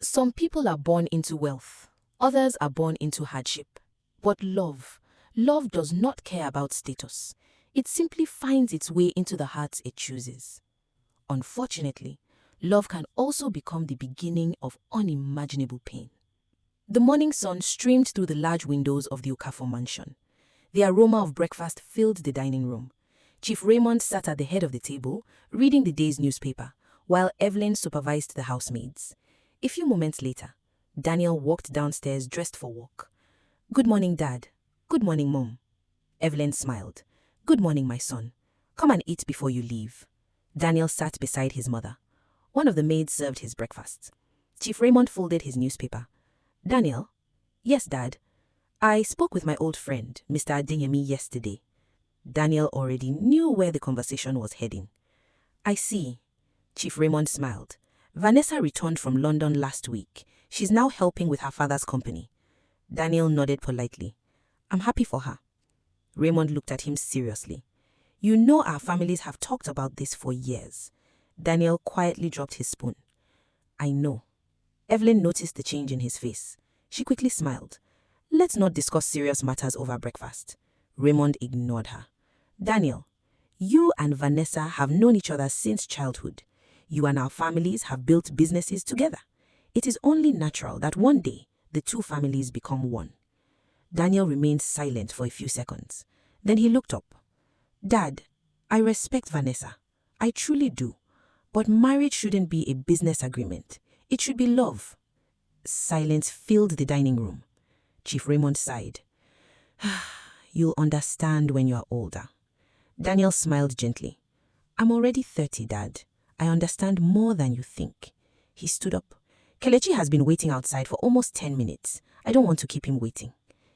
Some people are born into wealth, others are born into hardship. But love does not care about status. It simply finds its way into the hearts it chooses. Unfortunately, love can also become the beginning of unimaginable pain. The morning sun streamed through the large windows of the Okafor mansion. The aroma of breakfast filled the dining room. Chief Raymond sat at the head of the table, reading the day's newspaper, while Evelyn supervised the housemaids. A few moments later, Daniel walked downstairs dressed for work. "Good morning, Dad. Good morning, Mom." Evelyn smiled. "Good morning, my son. Come and eat before you leave." Daniel sat beside his mother. One of the maids served his breakfast. Chief Raymond folded his newspaper. "Daniel?" "Yes, Dad. I spoke with my old friend, Mr. Adeyemi, yesterday." Daniel already knew where the conversation was heading. "I see." Chief Raymond smiled. "Vanessa returned from London last week. She's now helping with her father's company." Daniel nodded politely. "I'm happy for her." Raymond looked at him seriously. "You know our families have talked about this for years." Daniel quietly dropped his spoon. "I know." Evelyn noticed the change in his face. She quickly smiled. "Let's not discuss serious matters over breakfast." Raymond ignored her. "Daniel, you and Vanessa have known each other since childhood. You and our families have built businesses together. It is only natural that one day the two families become one." Daniel remained silent for a few seconds. Then he looked up. "Dad, I respect Vanessa. I truly do. But marriage shouldn't be a business agreement. It should be love." Silence filled the dining room. Chief Raymond sighed. "You'll understand when you are older." Daniel smiled gently. "I'm already 30, Dad. I understand more than you think." He stood up. "Kelechi has been waiting outside for almost 10 minutes. I don't want to keep him waiting."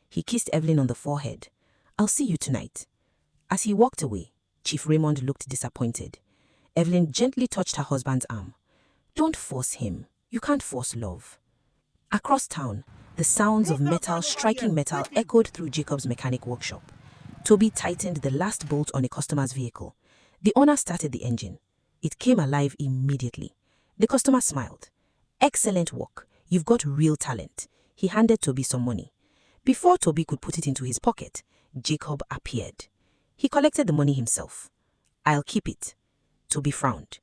He kissed Evelyn on the forehead. "I'll see you tonight." As he walked away, Chief Raymond looked disappointed. Evelyn gently touched her husband's arm. "Don't force him. You can't force love." Across town, the sounds of metal striking metal echoed through Jacob's mechanic workshop. Tobi tightened the last bolt on a customer's vehicle. The owner started the engine. It came alive immediately. The customer smiled. "Excellent work. You've got real talent." He handed Tobi some money. Before Tobi could put it into his pocket, Jacob appeared. He collected the money himself. "I'll keep it." Tobi frowned.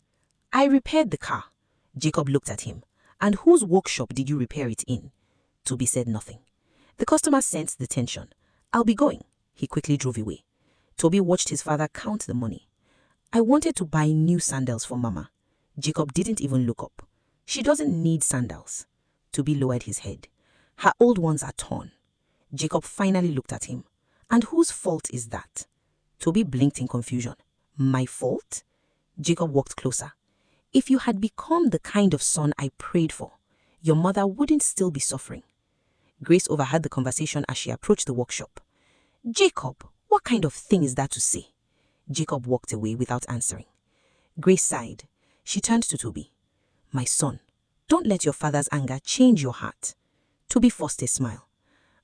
"I repaired the car." Jacob looked at him. "And whose workshop did you repair it in?" Tobi said nothing. The customer sensed the tension. "I'll be going." He quickly drove away. Tobi watched his father count the money. "I wanted to buy new sandals for Mama." Jacob didn't even look up. "She doesn't need sandals." Tobi lowered his head. "Her old ones are torn." Jacob finally looked at him. "And whose fault is that?" Tobi blinked in confusion. "My fault?" Jacob walked closer. "If you had become the kind of son I prayed for, your mother wouldn't still be suffering." Grace overheard the conversation as she approached the workshop. "Jacob, what kind of thing is that to say?" Jacob walked away without answering. Grace sighed. She turned to Tobi. "My son, don't let your father's anger change your heart." Tobi forced a smile.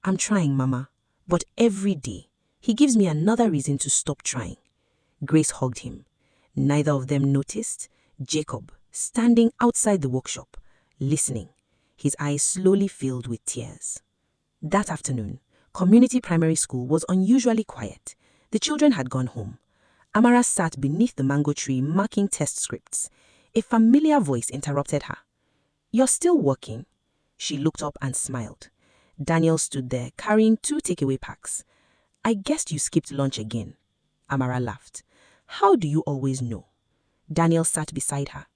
"I'm trying, Mama, but every day he gives me another reason to stop trying." Grace hugged him. Neither of them noticed Jacob standing outside the workshop, listening, his eyes slowly filled with tears. That afternoon, community primary school was unusually quiet. The children had gone home. Amara sat beneath the mango tree marking test scripts. A familiar voice interrupted her. "You're still working?" She looked up and smiled. Daniel stood there carrying 2 takeaway packs. "I guessed you skipped lunch again." Amara laughed. "How do you always know?" Daniel sat beside her.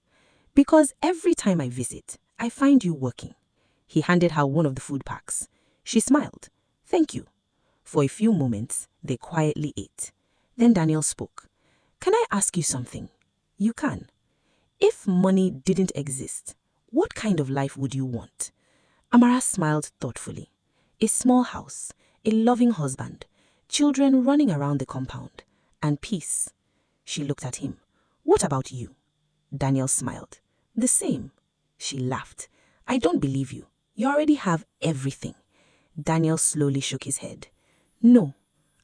"Because every time I visit, I find you working." He handed her one of the food packs. She smiled. "Thank you." For a few moments, they quietly ate. Then Daniel spoke. "Can I ask you something?" "You can." "If money didn't exist, what kind of life would you want?" Amara smiled thoughtfully. "A small house, a loving husband, children running around the compound, and peace." She looked at him. "What about you?" Daniel smiled. "The same." She laughed. "I don't believe you. You already have everything." Daniel slowly shook his head. "No,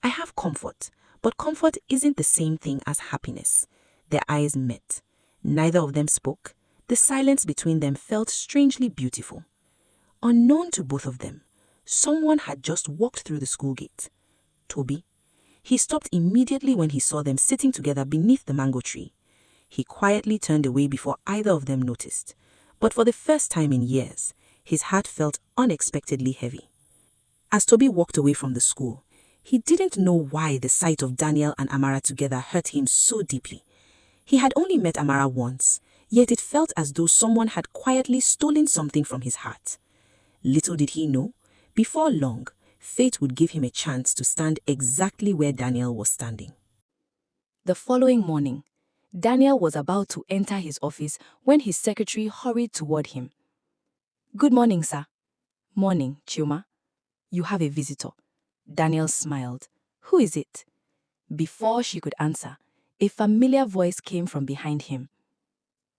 I have comfort, but comfort isn't the same thing as happiness." Their eyes met. Neither of them spoke. The silence between them felt strangely beautiful. Unknown to both of them, someone had just walked through the school gate. Tobi. He stopped immediately when he saw them sitting together beneath the mango tree. He quietly turned away before either of them noticed. But for the first time in years, his heart felt unexpectedly heavy. As Tobi walked away from the school, he didn't know why the sight of Daniel and Amara together hurt him so deeply. He had only met Amara once, yet it felt as though someone had quietly stolen something from his heart. Little did he know, before long, fate would give him a chance to stand exactly where Daniel was standing. The following morning, Daniel was about to enter his office when his secretary hurried toward him. "Good morning, sir." "Morning, Chioma. You have a visitor." Daniel smiled. "Who is it?" Before she could answer, a familiar voice came from behind him.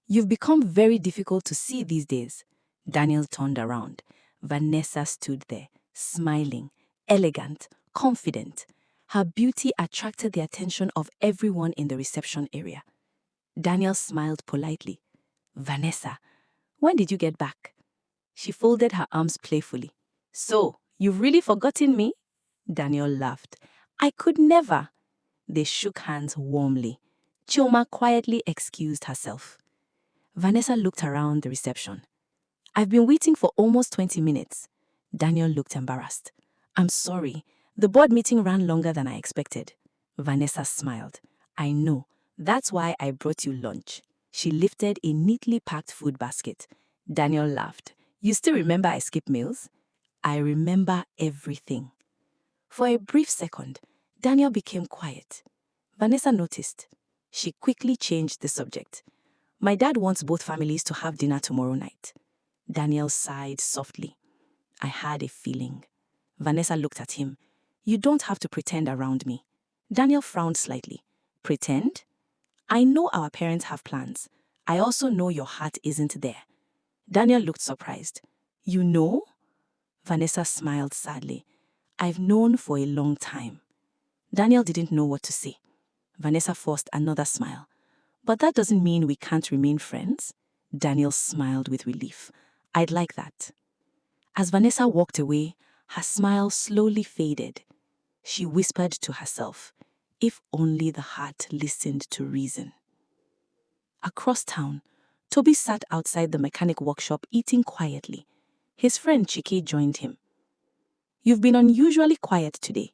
"You've become very difficult to see these days." Daniel turned around. Vanessa stood there, smiling, elegant, confident. Her beauty attracted the attention of everyone in the reception area. Daniel smiled politely. "Vanessa, when did you get back?" She folded her arms playfully. "So, you've really forgotten me?" Daniel laughed. "I could never." They shook hands warmly. Chioma quietly excused herself. Vanessa looked around the reception. "I've been waiting for almost 20 minutes. Daniel looked embarrassed. "I'm sorry. The board meeting ran longer than I expected." Vanessa smiled. "I know. That's why I brought you lunch." She lifted a neatly packed food basket. Daniel laughed. "You still remember I skip meals?" "I remember everything." For a brief second, Daniel became quiet. Vanessa noticed. She quickly changed the subject. "My dad wants both families to have dinner tomorrow night." Daniel sighed softly. "I had a feeling." Vanessa looked at him. "You don't have to pretend around me." Daniel frowned slightly. "Pretend? I know our parents have plans. I also know your heart isn't there." Daniel looked surprised. "You know?" Vanessa smiled sadly. "I've known for a long time." Daniel didn't know what to say. Vanessa forced another smile. "But that doesn't mean we can't remain friends." Daniel smiled with relief. "I'd like that." As Vanessa walked away, her smile slowly faded. She whispered to herself, "If only the heart listened to reason." Across town, Tobi sat outside the mechanic workshop eating quietly. His friend Chike joined him. "You've been unusually quiet today."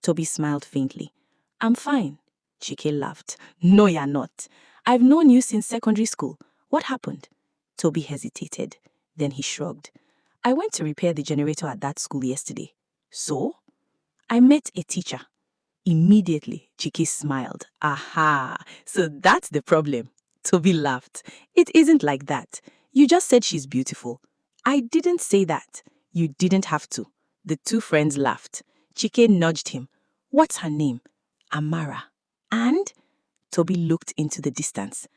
Tobi smiled faintly. "I'm fine." Chike laughed. "No, you're not. I've known you since secondary school. What happened?" Tobi hesitated. Then he shrugged. "I went to repair the generator at that school yesterday." "So?" "I met a teacher." Immediately, Chike smiled. "Aha, so that's the problem." Tobi laughed. "It isn't like that. You just said she's beautiful." "I didn't say that." "You didn't have to." The two friends laughed. Chike nudged him. "What's her name?" "Amara." "And?" Tobi looked into the distance.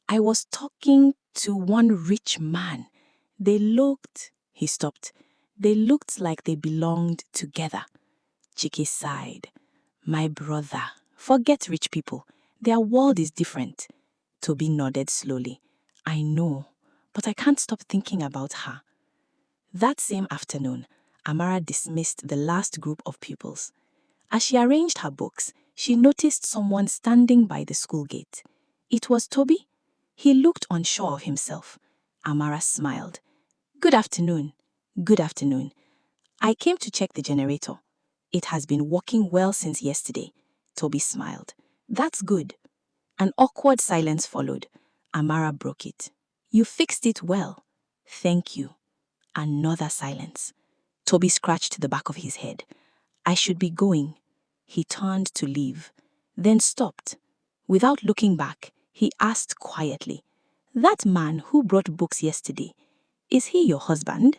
"I was talking to one rich man. They looked..." He stopped. "They looked like they belonged together." Chike sighed. "My brother, forget rich people. Their world is different." Tobi nodded slowly. "I know, but I can't stop thinking about her." That same afternoon, Amara dismissed the last group of pupils. As she arranged her books, she noticed someone standing by the school gate. It was Tobi. He looked unsure of himself. Amara smiled. "Good afternoon." "Good afternoon. I came to check the generator." "It has been working well since yesterday." Tobi smiled. "That's good." An awkward silence followed. Amara broke it. "You fixed it well." "Thank you." Another silence. Tobi scratched the back of his head. "I should be going." He turned to leave, then stopped. Without looking back, he asked quietly, "That man who brought books yesterday, is he your husband?"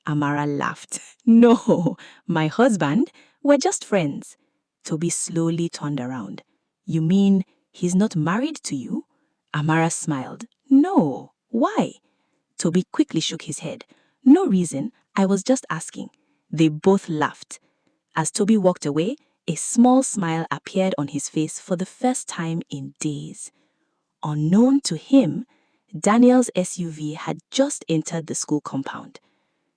Amara laughed. "No, my husband. We're just friends." Tobi slowly turned around. "You mean he's not married to you?" Amara smiled. "No. Why?" Tobi quickly shook his head. "No reason. I was just asking." They both laughed. As Tobi walked away, a small smile appeared on his face for the first time in days. Unknown to him, Daniel's SUV had just entered the school compound.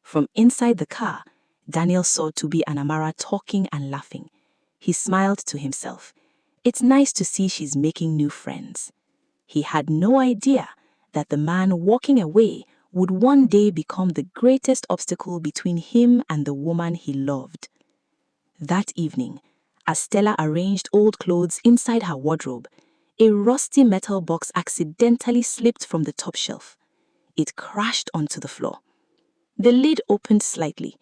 From inside the car, Daniel saw Tobi and Amara talking and laughing. He smiled to himself. It's nice to see she's making new friends. He had no idea that the man walking away would one day become the greatest obstacle between him and the woman he loved. That evening, as Stella arranged old clothes inside her wardrobe, a rusty metal box accidentally slipped from the top shelf. It crashed onto the floor. The lid opened slightly.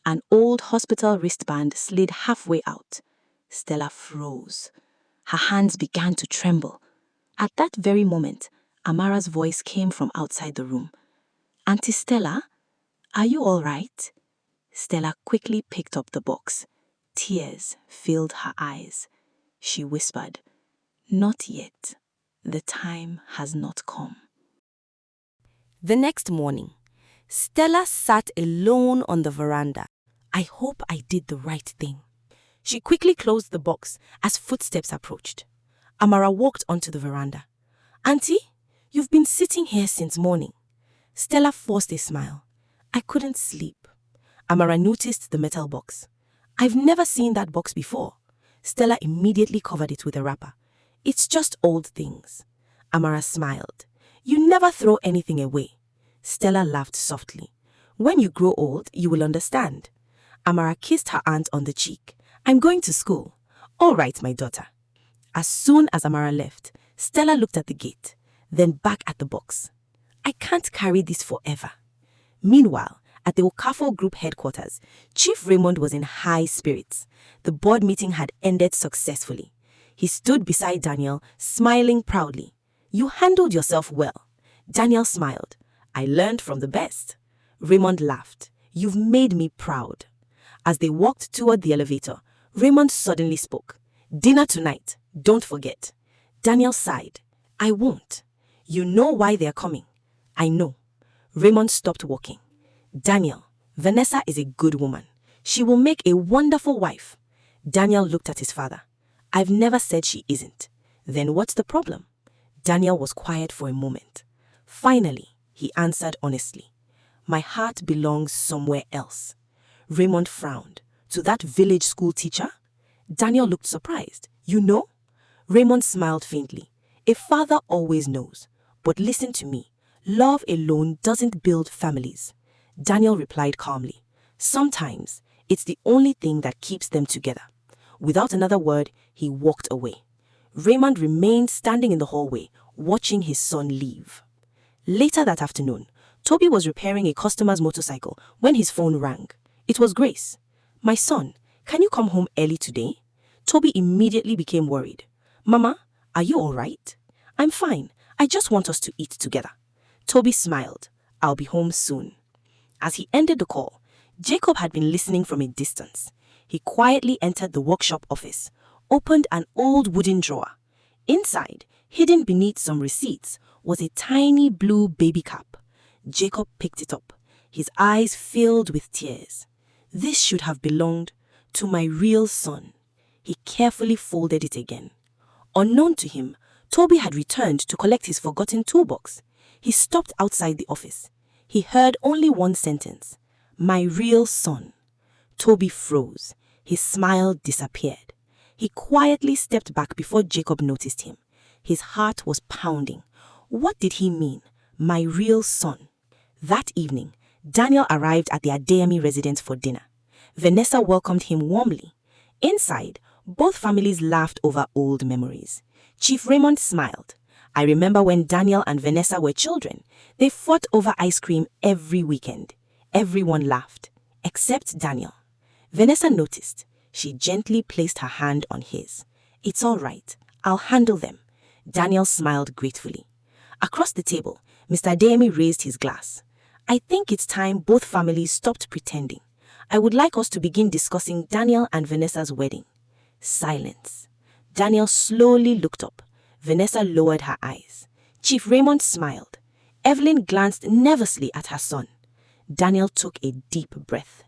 An old hospital wristband slid halfway out. Stella froze. Her hands began to tremble. At that very moment, Amara's voice came from outside the room. "Auntie Stella, are you all right?" Stella quickly picked up the box. Tears filled her eyes. She whispered, "Not yet. The time has not come." The next morning, Stella sat alone on the veranda. I hope I did the right thing. She quickly closed the box as footsteps approached. Amara walked onto the veranda. "Auntie, you've been sitting here since morning." Stella forced a smile. "I couldn't sleep." Amara noticed the metal box. "I've never seen that box before." Stella immediately covered it with a wrapper. "It's just old things." Amara smiled. "You never throw anything away." Stella laughed softly. "When you grow old, you will understand." Amara kissed her aunt on the cheek. "I'm going to school." "All right, my daughter." As soon as Amara left, Stella looked at the gate, then back at the box. "I can't carry this forever." Meanwhile, at the Okafo Group headquarters, Chief Raymond was in high spirits. The board meeting had ended successfully. He stood beside Daniel, smiling proudly. "You handled yourself well." Daniel smiled. "I learned from the best." Raymond laughed. "You've made me proud." As they walked toward the elevator, Raymond suddenly spoke. "Dinner tonight, don't forget." Daniel sighed. "I won't." "You know why they're coming." "I know." Raymond stopped walking. "Daniel, Vanessa is a good woman. She will make a wonderful wife." Daniel looked at his father. "I've never said she isn't." "Then what's the problem?" Daniel was quiet for a moment. Finally, he answered honestly. "My heart belongs somewhere else." Raymond frowned. "To that village school teacher?" Daniel looked surprised. "You know?" Raymond smiled faintly. "A father always knows. But listen to me. Love alone doesn't build families." Daniel replied calmly. "Sometimes it's the only thing that keeps them together." Without another word, he walked away. Raymond remained standing in the hallway, watching his son leave. Later that afternoon, Tobi was repairing a customer's motorcycle when his phone rang. It was Grace. "My son, can you come home early today?" Tobi immediately became worried. "Mama, are you all right?" "I'm fine. I just want us to eat together." Tobi smiled. "I'll be home soon." As he ended the call, Jacob had been listening from a distance. He quietly entered the workshop office, opened an old wooden drawer. Inside, hidden beneath some receipts, was a tiny blue baby cap. Jacob picked it up. His eyes filled with tears. "This should have belonged to my real son." He carefully folded it again. Unknown to him, Tobi had returned to collect his forgotten toolbox. He stopped outside the office. He heard only one sentence. "My real son." Tobi froze. His smile disappeared. He quietly stepped back before Jacob noticed him. His heart was pounding. What did he mean? My real son. That evening, Daniel arrived at the Adeyemi residence for dinner. Vanessa welcomed him warmly. Inside, both families laughed over old memories. Chief Raymond smiled. "I remember when Daniel and Vanessa were children. They fought over ice cream every weekend." Everyone laughed, except Daniel. Vanessa noticed. She gently placed her hand on his. "It's all right. I'll handle them." Daniel smiled gratefully. Across the table, Mr. Adeyemi raised his glass. "I think it's time both families stopped pretending. I would like us to begin discussing Daniel and Vanessa's wedding." Silence. Daniel slowly looked up. Vanessa lowered her eyes. Chief Raymond smiled. Evelyn glanced nervously at her son. Daniel took a deep breath.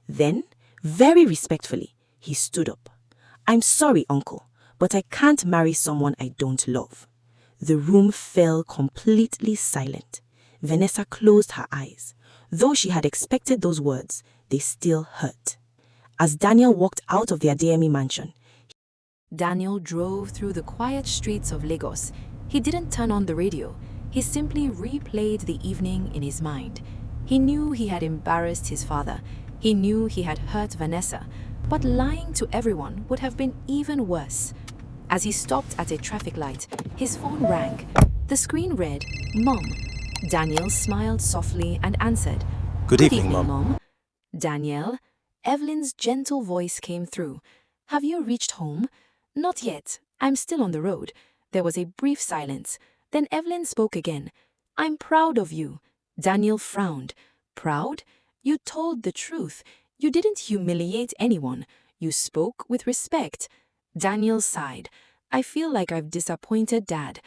Then, very respectfully, he stood up. "I'm sorry, uncle, but I can't marry someone I don't love." The room fell completely silent. Vanessa closed her eyes. Though she had expected those words, they still hurt. As Daniel walked out of the Adeyemi mansion, Daniel drove through the quiet streets of Lagos. He didn't turn on the radio. He simply replayed the evening in his mind. He knew he had embarrassed his father. He knew he had hurt Vanessa. But lying to everyone would have been even worse. As he stopped at a traffic light, his phone rang. The screen read, "Mom." Daniel smiled softly and answered, Good evening, Mom. Daniel, Evelyn's gentle voice came through. "Have you reached home?" "Not yet. I'm still on the road." There was a brief silence. Then Evelyn spoke again. "I'm proud of you." Daniel frowned. "Proud? You told the truth. You didn't humiliate anyone. You spoke with respect." Daniel sighed. "I feel like I've disappointed Dad.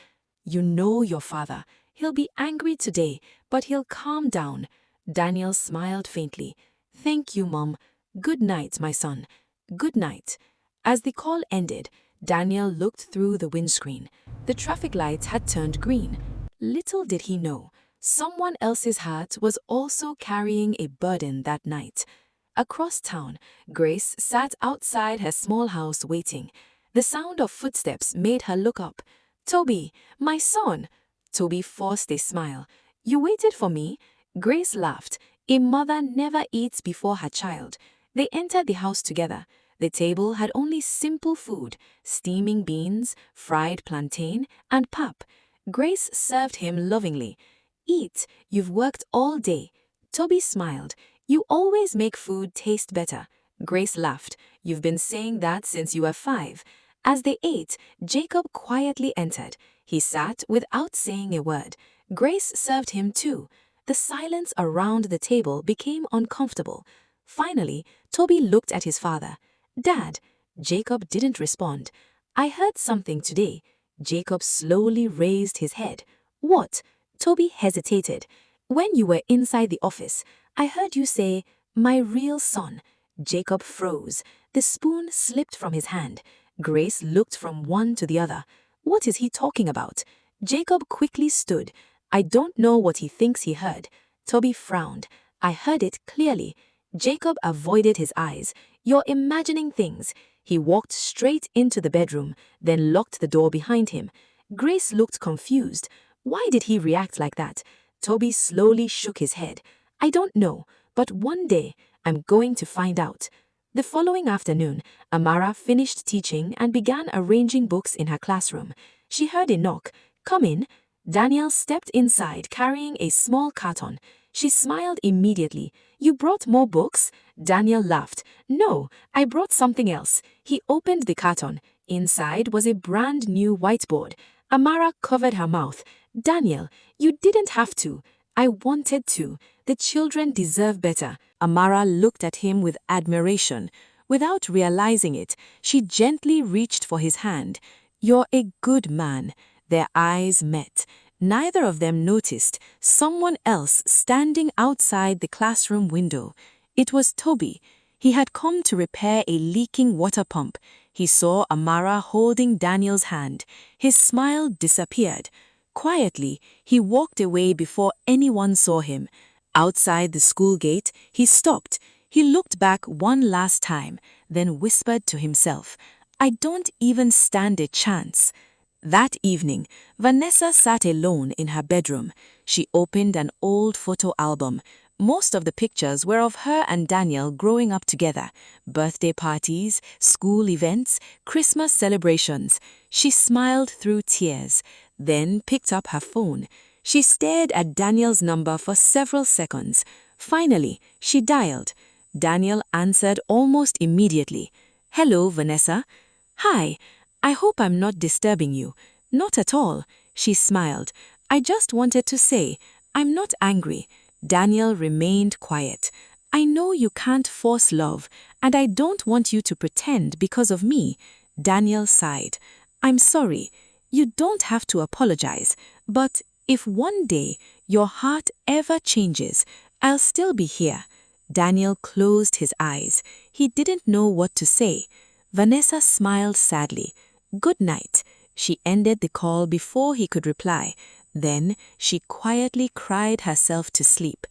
You know your father. He'll be angry today, but he'll calm down." Daniel smiled faintly. "Thank you, Mom. Good night, my son. Good night." As the call ended, Daniel looked through the windscreen. The traffic lights had turned green. Little did he know, someone else's heart was also carrying a burden that night. Across town, Grace sat outside her small house waiting. The sound of footsteps made her look up. "Tobi, my son." Tobi forced a smile. "You waited for me?" Grace laughed. A mother never eats before her child. They entered the house together. The table had only simple food, steaming beans, fried plantain, and pap. Grace served him lovingly. "Eat, you've worked all day." Tobi smiled. "You always make food taste better." Grace laughed. "You've been saying that since you were 5. As they ate, Jacob quietly entered. He sat without saying a word. Grace served him too. The silence around the table became uncomfortable. Finally, Tobi looked at his father. "Dad." Jacob didn't respond. "I heard something today." Jacob slowly raised his head. "What?" Tobi hesitated. "When you were inside the office, I heard you say, 'my real son.'" Jacob froze. The spoon slipped from his hand. Grace looked from one to the other. "What is he talking about?" Jacob quickly stood. "I don't know what he thinks he heard." Tobi frowned. "I heard it clearly." Jacob avoided his eyes. "You're imagining things." He walked straight into the bedroom, then locked the door behind him. Grace looked confused. Why did he react like that? Tobi slowly shook his head. "I don't know, but one day I'm going to find out." The following afternoon, Amara finished teaching and began arranging books in her classroom. She heard a knock. "Come in." Daniel stepped inside carrying a small carton. She smiled immediately. "You brought more books?" Daniel laughed. "No, I brought something else." He opened the carton. Inside was a brand new whiteboard. Amara covered her mouth. "Daniel, you didn't have to." "I wanted to. The children deserve better." Amara looked at him with admiration. Without realizing it, she gently reached for his hand. "You're a good man." Their eyes met. Neither of them noticed someone else standing outside the classroom window. It was Tobi. He had come to repair a leaking water pump. He saw Amara holding Daniel's hand. His smile disappeared. Quietly, he walked away before anyone saw him. Outside the school gate, he stopped. He looked back one last time, then whispered to himself, "I don't even stand a chance." That evening, Vanessa sat alone in her bedroom. She opened an old photo album. Most of the pictures were of her and Daniel growing up together. Birthday parties, school events, Christmas celebrations. She smiled through tears, then picked up her phone. She stared at Daniel's number for several seconds. Finally, she dialed. Daniel answered almost immediately. "Hello, Vanessa." "Hi. I hope I'm not disturbing you." "Not at all." She smiled. "I just wanted to say, I'm not angry." Daniel remained quiet. "I know you can't force love, and I don't want you to pretend because of me." Daniel sighed. "I'm sorry. You don't have to apologize. But if one day your heart ever changes, I'll still be here." Daniel closed his eyes. He didn't know what to say. Vanessa smiled sadly. "Good night." She ended the call before he could reply. Then she quietly cried herself to sleep.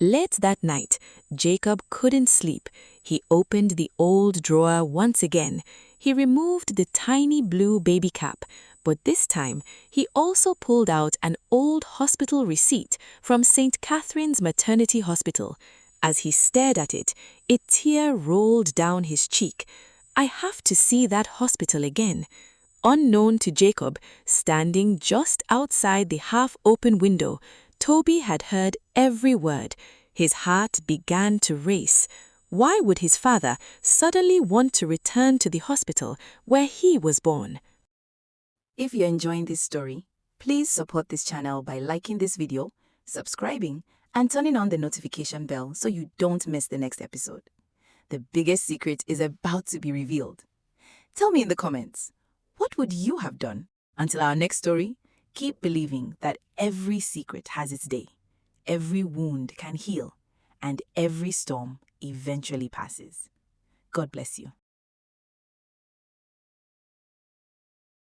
Late that night, Jacob couldn't sleep. He opened the old drawer once again. He removed the tiny blue baby cap, but this time he also pulled out an old hospital receipt from St. Catherine's Maternity Hospital. As he stared at it, a tear rolled down his cheek. I have to see that hospital again. Unknown to Jacob, standing just outside the half-open window, Tobi had heard every word. His heart began to race. Why would his father suddenly want to return to the hospital where he was born? If you're enjoying this story, please support this channel by liking this video, subscribing, and turning on the notification bell so you don't miss the next episode. The biggest secret is about to be revealed. Tell me in the comments, what would you have done? Until our next story, keep believing that every secret has its day, every wound can heal, and every storm eventually passes. God bless you.